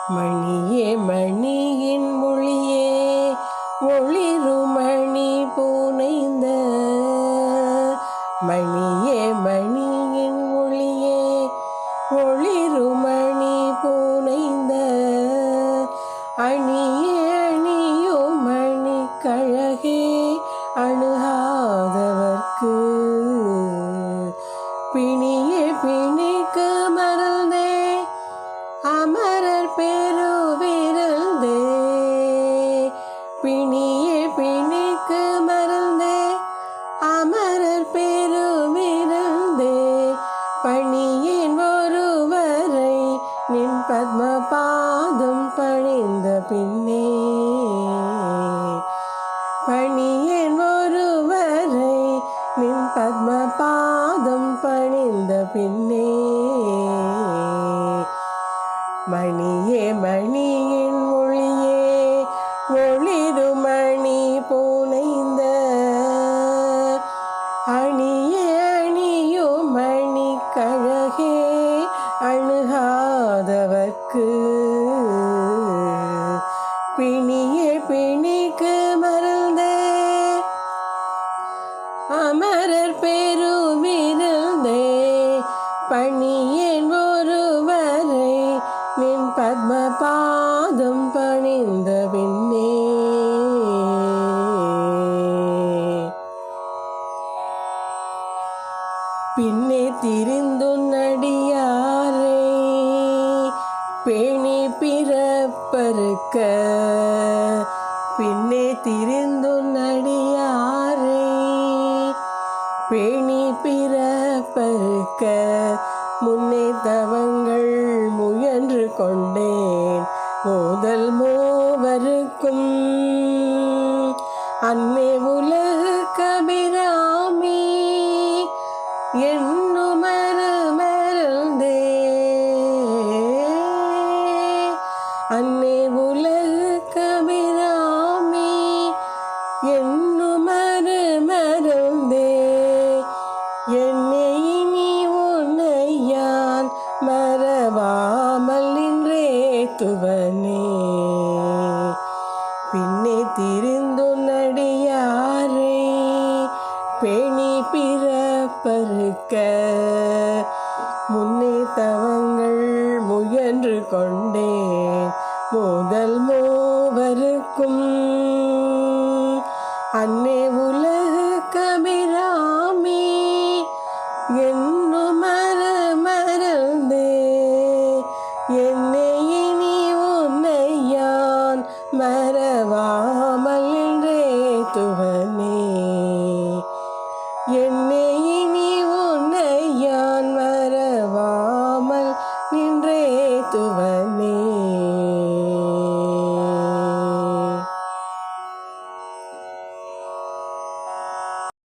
மணியே மணியின் மொழியே ஒளிருமணி பூனைந்த மணியே மணியின் மொழியே ஒளிருமணி பூனைந்த அணியே அணியோ மணி கழகே அணுகாதவர்க்கு பிணியே பிணிக்கு மறந்தே அமரர் பெருவிருந்தே பிணியே பிணிக்கு மறந்தே அமரர் பெருவிருந்தே பணியேன் ஒருவரை நின் பத்ம பாதம் பணிந்த பின்னே பணியேன் ஒருவரை நின் பத்ம பாதம் பணிந்த பின்னே மணியே மணியின் மொழியே ஒளிருமணி பூனைந்த அணியே அணியோ மணி கழகே அணுகாதவர்க்கு பிணியே பிணிக்கு மறந்தே அமரர் பெருவிருந்தே பணியேன் ஒருவரை நின் பத்ம பாதம் பணிந்த பின்னே பின்னே திரிந்துன் அடியாரை பேணி பிறப்பறுக்க பின்னே திரிந்துன் அடியாரை பேணி பிறப்பறுக்க முன்னே தவங்கள் முயன்று கொண்டேன் மோதல் மூவருக்கும் அன்னை உலகு கபிராமி என்னுமரு மருந்தே அன்னை உலகு கபிராமி என்னுமரு மருந்தே என்னை இனி உன்னையான் மறவாமல் நின்றே துவனே பின்னே திரிந்துன் அடியாரை பேணி பிறப்பறுக்க முன்னே தவங்கள் முயன்று கொண்டேன் முதல் மூவருக்கும் அன்னை உலகு கபிராமி என்னுமரு மருந்தே என்னை இனி உன்னையான் மறவாமல் நின்றே துவ